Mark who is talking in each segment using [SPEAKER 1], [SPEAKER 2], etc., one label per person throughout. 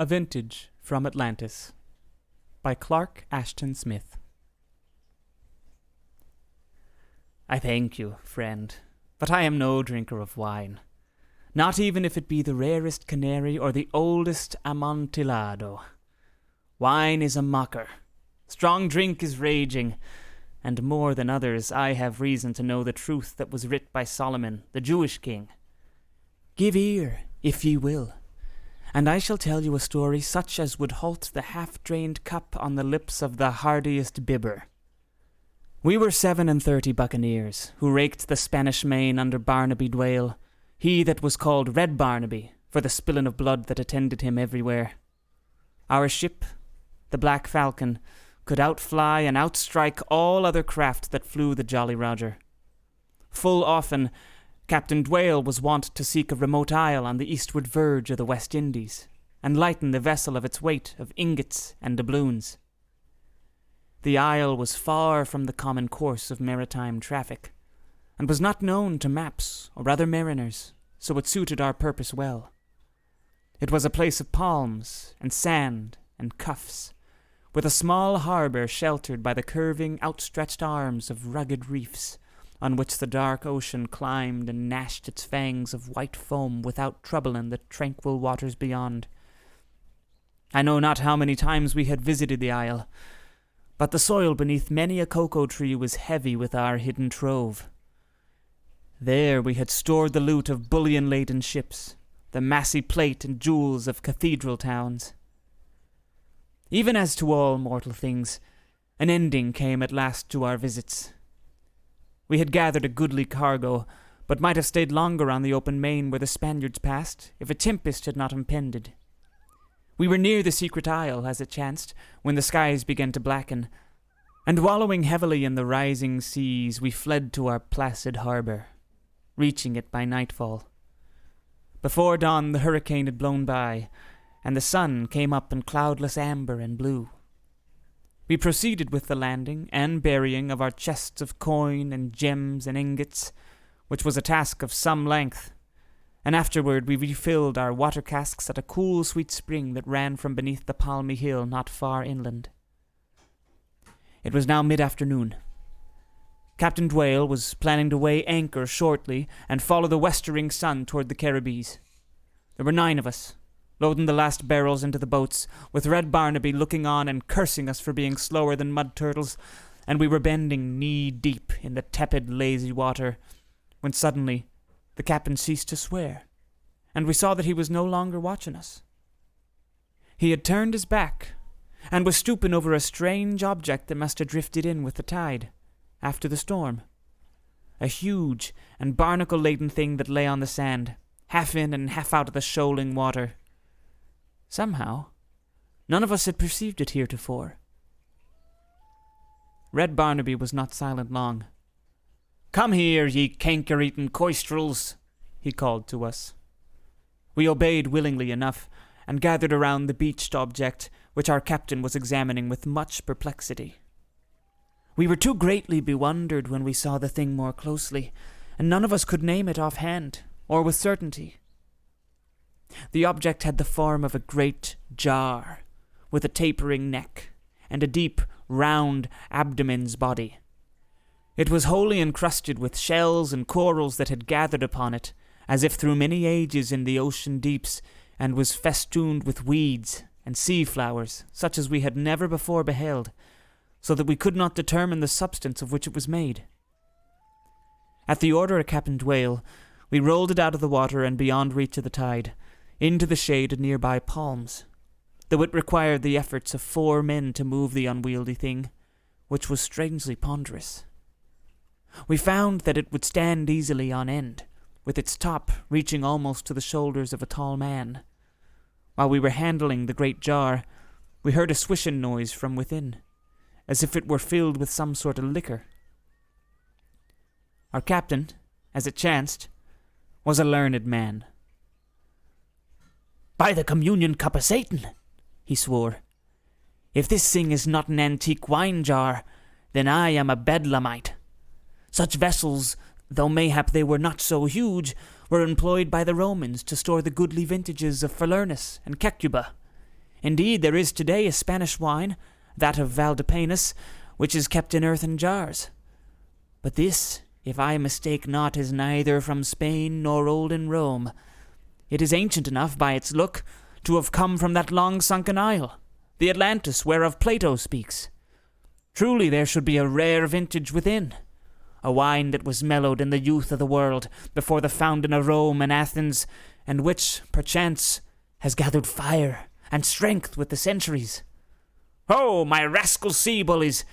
[SPEAKER 1] A Vintage from Atlantis by Clark Ashton Smith. I thank you, friend, but I am no drinker of wine, not even if it be the rarest canary or the oldest amontillado. Wine is a mocker, strong drink is raging, and more than others I have reason to know the truth that was writ by Solomon, the Jewish king. Give ear, if ye will, and I shall tell you a story such as would halt the half-drained cup on the lips of the hardiest bibber. We were 37 buccaneers, who raked the Spanish main under Barnaby Dwale, he that was called Red Barnaby, for the spillin' of blood that attended him everywhere. Our ship, the Black Falcon, could outfly and outstrike all other craft that flew the Jolly Roger. Full often, Captain Dwale was wont to seek a remote isle on the eastward verge of the West Indies, and lighten the vessel of its weight of ingots and doubloons. The isle was far from the common course of maritime traffic, and was not known to maps or other mariners, so it suited our purpose well. It was a place of palms and sand and cuffs, with a small harbour sheltered by the curving, outstretched arms of rugged reefs, on which the dark ocean climbed and gnashed its fangs of white foam without troubling the tranquil waters beyond. I know not how many times we had visited the isle, but the soil beneath many a cocoa tree was heavy with our hidden trove. There we had stored the loot of bullion-laden ships, the massy plate and jewels of cathedral towns. Even as to all mortal things, an ending came at last to our visits. We had gathered a goodly cargo, but might have stayed longer on the open main where the Spaniards passed, if a tempest had not impended. We were near the secret isle, as it chanced, when the skies began to blacken, and wallowing heavily in the rising seas, we fled to our placid harbour, reaching it by nightfall. Before dawn the hurricane had blown by, and the sun came up in cloudless amber and blue. We proceeded with the landing and burying of our chests of coin and gems and ingots, which was a task of some length, and afterward we refilled our water casks at a cool sweet spring that ran from beneath the palmy hill not far inland. It was now mid-afternoon. Captain Dwale was planning to weigh anchor shortly and follow the westering sun toward the Caribbees. There were 9 of us, loading the last barrels into the boats, with Red Barnaby looking on and cursing us for being slower than mud turtles, and we were bending knee-deep in the tepid, lazy water, when suddenly the captain ceased to swear, and we saw that he was no longer watching us. He had turned his back, and was stooping over a strange object that must have drifted in with the tide, after the storm. A huge and barnacle-laden thing that lay on the sand, half in and half out of the shoaling water. Somehow, none of us had perceived it heretofore. Red Barnaby was not silent long. "Come here, ye canker-eaten coistrels," he called to us. We obeyed willingly enough, and gathered around the beached object, which our captain was examining with much perplexity. We were too greatly bewildered when we saw the thing more closely, and none of us could name it offhand, or with certainty. The object had the form of a great jar, with a tapering neck, and a deep, round abdomen's body. It was wholly encrusted with shells and corals that had gathered upon it, as if through many ages in the ocean deeps, and was festooned with weeds and sea flowers, such as we had never before beheld, so that we could not determine the substance of which it was made. At the order of Captain Dwale, we rolled it out of the water and beyond reach of the tide, into the shade of nearby palms, though it required the efforts of 4 men to move the unwieldy thing, which was strangely ponderous. We found that it would stand easily on end, with its top reaching almost to the shoulders of a tall man. While we were handling the great jar, we heard a swishing noise from within, as if it were filled with some sort of liquor. Our captain, as it chanced, was a learned man. "By the communion cup of Satan," he swore, "if this thing is not an antique wine jar, then I am a bedlamite. Such vessels, though mayhap they were not so huge, were employed by the Romans to store the goodly vintages of Falernus and Kecuba, Indeed, there is today a Spanish wine, that of Valdepenas, which is kept in earthen jars. But this, if I mistake not, is neither from Spain nor olden Rome. It is ancient enough by its look to have come from that long-sunken isle, the Atlantis, whereof Plato speaks. Truly there should be a rare vintage within, a wine that was mellowed in the youth of the world before the founding of Rome and Athens, and which, perchance, has gathered fire and strength with the centuries. Ho, my rascal sea bullies!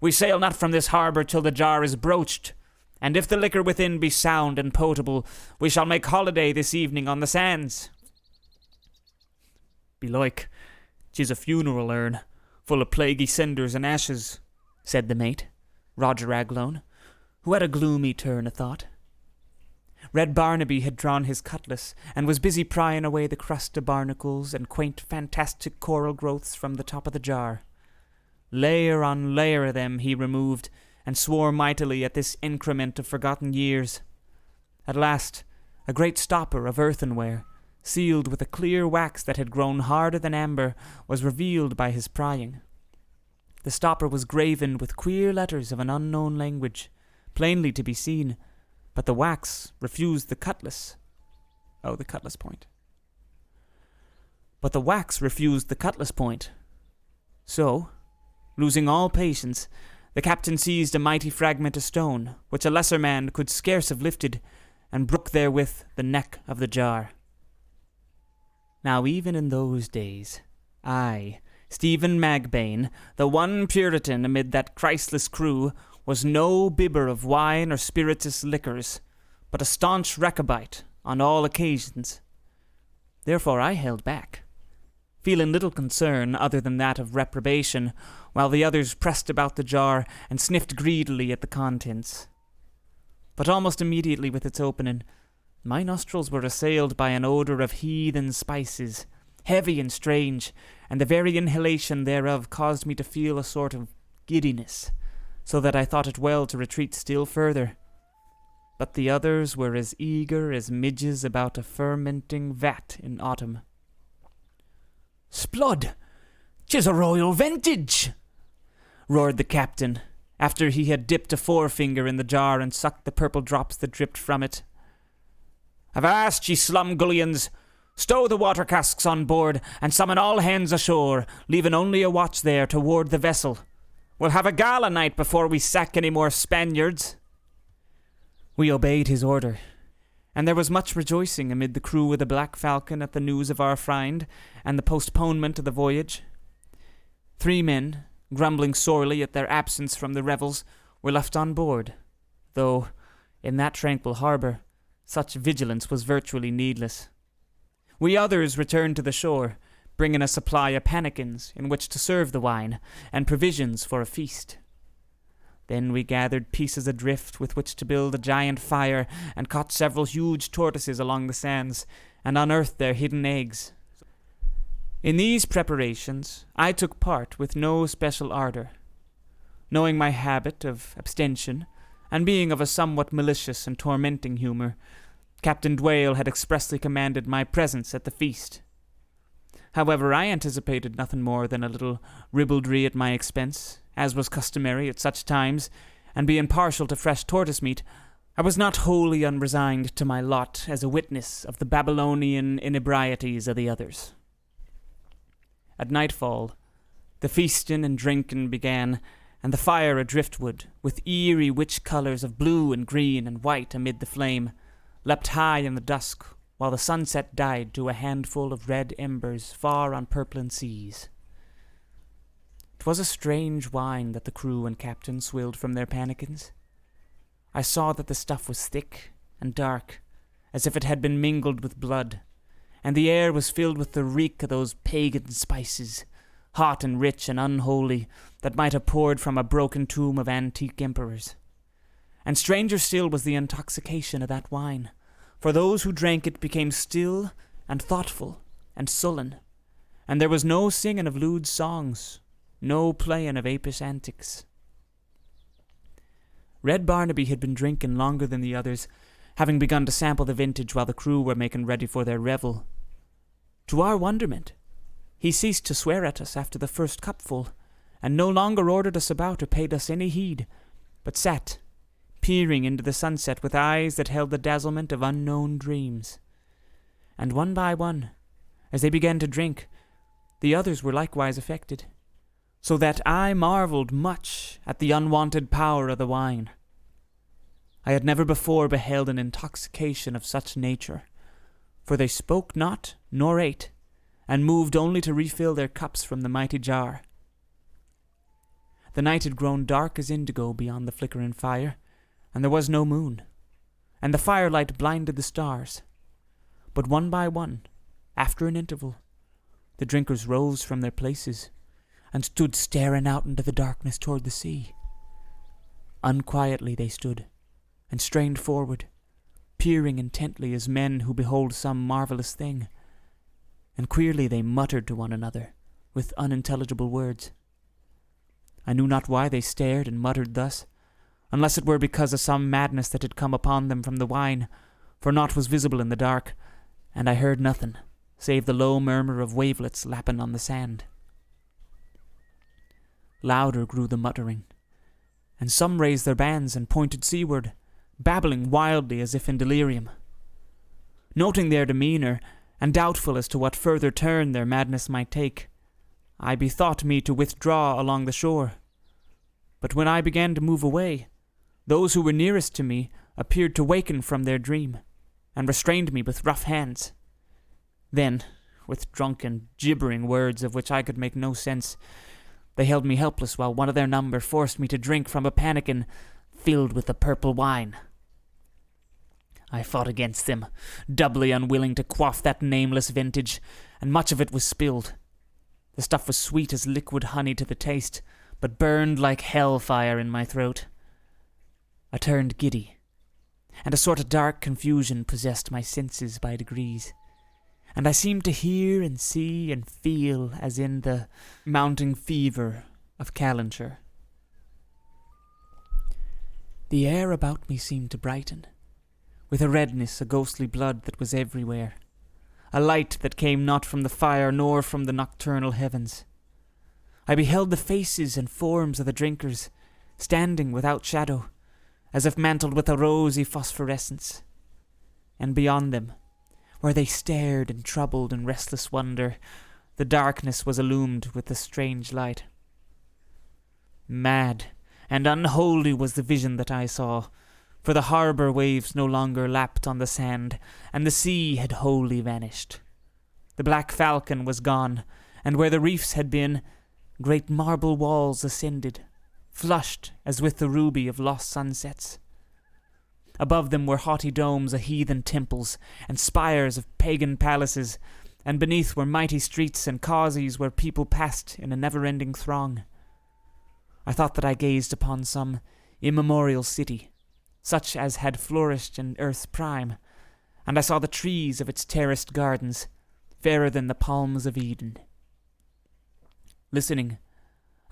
[SPEAKER 1] We sail not from this harbour till the jar is broached, and if the liquor within be sound and potable, we shall make holiday this evening on the sands. Belike, 'tis a funeral urn, full of plaguey cinders and ashes, said the mate, Roger Aglone, who had a gloomy turn of thought. Red Barnaby had drawn his cutlass, and was busy prying away the crust of barnacles and quaint fantastic coral growths from the top of the jar. Layer on layer of them he removed, and swore mightily at this increment of forgotten years. At last, a great stopper of earthenware, sealed with a clear wax that had grown harder than amber, was revealed by his prying. The stopper was graven with queer letters of an unknown language, plainly to be seen, but the wax refused the cutlass. Oh, the cutlass point. But the wax refused the cutlass point. So, losing all patience, the captain seized a mighty fragment of stone, which a lesser man could scarce have lifted, and broke therewith the neck of the jar. Now even in those days, I, Stephen Magbane, the one Puritan amid that Christless crew, was no bibber of wine or spirituous liquors, but a staunch Rechabite on all occasions. Therefore I held back, feeling little concern other than that of reprobation, while the others pressed about the jar and sniffed greedily at the contents. But almost immediately with its opening, my nostrils were assailed by an odour of heathen spices, heavy and strange, and the very inhalation thereof caused me to feel a sort of giddiness, so that I thought it well to retreat still further. But the others were as eager as midges about a fermenting vat in autumn. "Splud! 'Tis a royal vintage!" roared the captain, after he had dipped a forefinger in the jar and sucked the purple drops that dripped from it. "Avast, ye slumgullions! Stow the water casks on board, and summon all hands ashore, leaving only a watch there to ward the vessel. We'll have a gala night before we sack any more Spaniards." We obeyed his order, and there was much rejoicing amid the crew of the Black Falcon at the news of our find and the postponement of the voyage. 3 men, grumbling sorely at their absence from the revels, were left on board, though, in that tranquil harbour, such vigilance was virtually needless. We others returned to the shore, bringing a supply of pannikins in which to serve the wine, and provisions for a feast. Then we gathered pieces of drift with which to build a giant fire, and caught several huge tortoises along the sands, and unearthed their hidden eggs. In these preparations I took part with no special ardour. Knowing my habit of abstention, and being of a somewhat malicious and tormenting humour, Captain Dwale had expressly commanded my presence at the feast. However, I anticipated nothing more than a little ribaldry at my expense, as was customary at such times, and being partial to fresh tortoise meat, I was not wholly unresigned to my lot as a witness of the Babylonian inebrieties of the others. At nightfall, the feasting and drinking began, and the fire of driftwood, with eerie witch colours of blue and green and white amid the flame, leapt high in the dusk, while the sunset died to a handful of red embers far on purpling seas. 'Twas a strange wine that the crew and captain swilled from their pannikins. I saw that the stuff was thick and dark, as if it had been mingled with blood, and the air was filled with the reek of those pagan spices, hot and rich and unholy, that might have poured from a broken tomb of antique emperors. And stranger still was the intoxication of that wine, for those who drank it became still and thoughtful and sullen, and there was no singing of lewd songs, no playing of apish antics. Red Barnaby had been drinking longer than the others, having begun to sample the vintage while the crew were making ready for their revel. To our wonderment, He ceased to swear at us after the first cupful, and no longer ordered us about or paid us any heed, but sat, peering into the sunset with eyes that held the dazzlement of unknown dreams. And one by one, as they began to drink, the others were likewise affected, so that I marveled much at the unwonted power of the wine. I had never before beheld an intoxication of such nature, for they spoke not nor ate, and moved only to refill their cups from the mighty jar. The night had grown dark as indigo beyond the flickering fire, and there was no moon, and the firelight blinded the stars. But one by one, after an interval, the drinkers rose from their places, and stood staring out into the darkness toward the sea. Unquietly they stood, and strained forward, peering intently as men who behold some marvelous thing, and queerly they muttered to one another, with unintelligible words. I knew not why they stared and muttered thus, unless it were because of some madness that had come upon them from the wine, for naught was visible in the dark, and I heard nothing, save the low murmur of wavelets lapping on the sand. Louder grew the muttering, and some raised their bands and pointed seaward, babbling wildly as if in delirium. Noting their demeanour, and doubtful as to what further turn their madness might take, I bethought me to withdraw along the shore. But when I began to move away, those who were nearest to me appeared to waken from their dream, and restrained me with rough hands. Then, with drunken, gibbering words of which I could make no sense, they held me helpless while one of their number forced me to drink from a pannikin filled with the purple wine. I fought against them, doubly unwilling to quaff that nameless vintage, and much of it was spilled. The stuff was sweet as liquid honey to the taste, but burned like hell-fire in my throat. I turned giddy, and a sort of dark confusion possessed my senses by degrees, and I seemed to hear and see and feel as in the mounting fever of calenture. The air about me seemed to brighten, with a redness, a ghostly blood that was everywhere, a light that came not from the fire nor from the nocturnal heavens. I beheld the faces and forms of the drinkers, standing without shadow, as if mantled with a rosy phosphorescence. And beyond them, where they stared in troubled and restless wonder, the darkness was illumined with a strange light. Mad and unholy was the vision that I saw, for the harbour waves no longer lapped on the sand, and the sea had wholly vanished. The black falcon was gone, and where the reefs had been, great marble walls ascended, flushed as with the ruby of lost sunsets. Above them were haughty domes of heathen temples, and spires of pagan palaces, and beneath were mighty streets and causeys where people passed in a never-ending throng. I thought that I gazed upon some immemorial city, such as had flourished in earth's prime, and I saw the trees of its terraced gardens, fairer than the palms of Eden. Listening,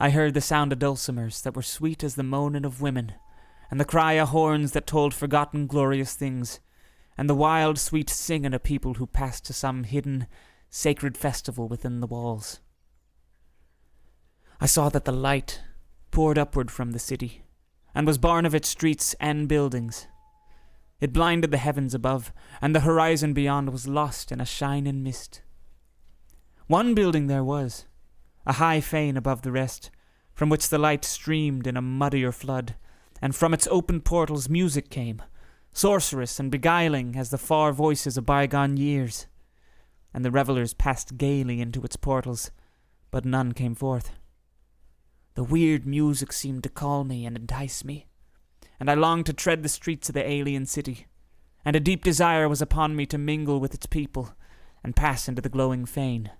[SPEAKER 1] I heard the sound of dulcimers that were sweet as the moaning of women, and the cry of horns that told forgotten glorious things, and the wild sweet singing of people who passed to some hidden, sacred festival within the walls. I saw that the light poured upward from the city, and was born of its streets and buildings. It blinded the heavens above, and the horizon beyond was lost in a shining mist. One building there was, a high fane above the rest, from which the light streamed in a muddier flood, and from its open portals music came, sorcerous and beguiling as the far voices of bygone years. And the revellers passed gaily into its portals, but none came forth. The weird music seemed to call me and entice me, and I longed to tread the streets of the alien city, and a deep desire was upon me to mingle with its people, and pass into the glowing fane.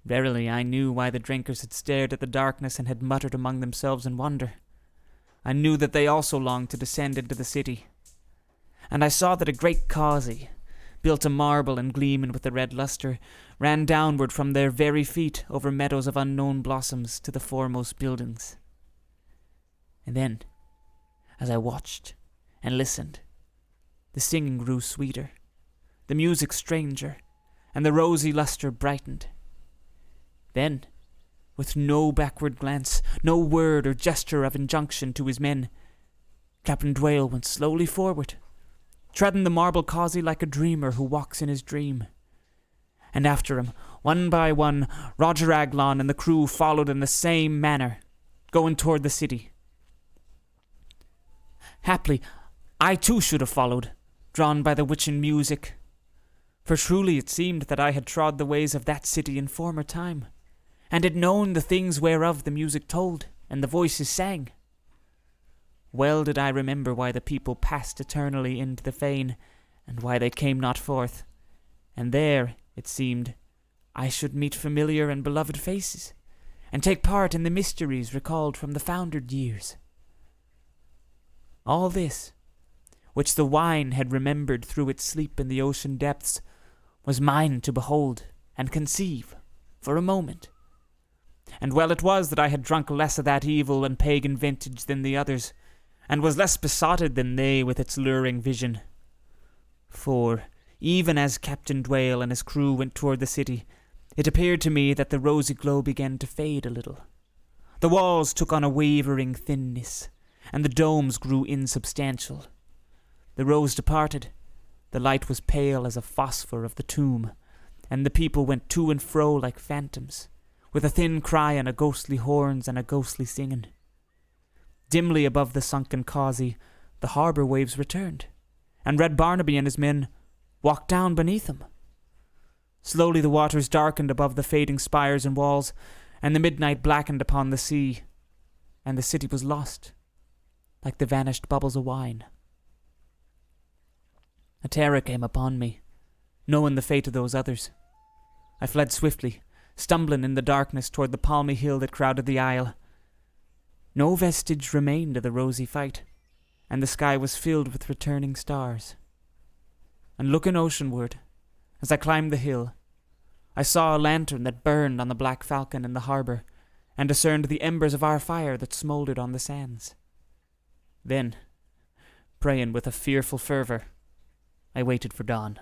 [SPEAKER 1] Verily, I knew why the drinkers had stared at the darkness and had muttered among themselves in wonder. I knew that they also longed to descend into the city. And I saw that a great causey, built of marble and gleaming with a red lustre, ran downward from their very feet over meadows of unknown blossoms to the foremost buildings. And then, as I watched and listened, the singing grew sweeter, the music stranger, and the rosy lustre brightened. Then, with no backward glance, no word or gesture of injunction to his men, Captain Dwale went slowly forward, treading the marble causey like a dreamer who walks in his dream. And after him, one by one, Roger Aglon and the crew followed in the same manner, going toward the city. Haply, I too should have followed, drawn by the witching music, for truly it seemed that I had trod the ways of that city in former time, and had known the things whereof the music told, and the voices sang. Well did I remember why the people passed eternally into the fane, and why they came not forth, and there, it seemed, I should meet familiar and beloved faces, and take part in the mysteries recalled from the foundered years. All this, which the wine had remembered through its sleep in the ocean depths, was mine to behold and conceive for a moment. And well it was that I had drunk less of that evil and pagan vintage than the others, and was less besotted than they with its luring vision. For, even as Captain Dwale and his crew went toward the city, it appeared to me that the rosy glow began to fade a little. The walls took on a wavering thinness, and the domes grew insubstantial. The rose departed, the light was pale as a phosphor of the tomb, and the people went to and fro like phantoms, with a thin cry and a ghostly horns and a ghostly singing. Dimly above the sunken causey, the harbour waves returned, and Red Barnaby and his men walked down beneath them. Slowly the waters darkened above the fading spires and walls, and the midnight blackened upon the sea, and the city was lost, like the vanished bubbles of wine. A terror came upon me, knowing the fate of those others. I fled swiftly, stumbling in the darkness toward the palmy hill that crowded the isle. No vestige remained of the rosy fight, and the sky was filled with returning stars. And looking oceanward, as I climbed the hill, I saw a lantern that burned on the Black Falcon in the harbour, and discerned the embers of our fire that smouldered on the sands. Then, praying with a fearful fervour, I waited for dawn.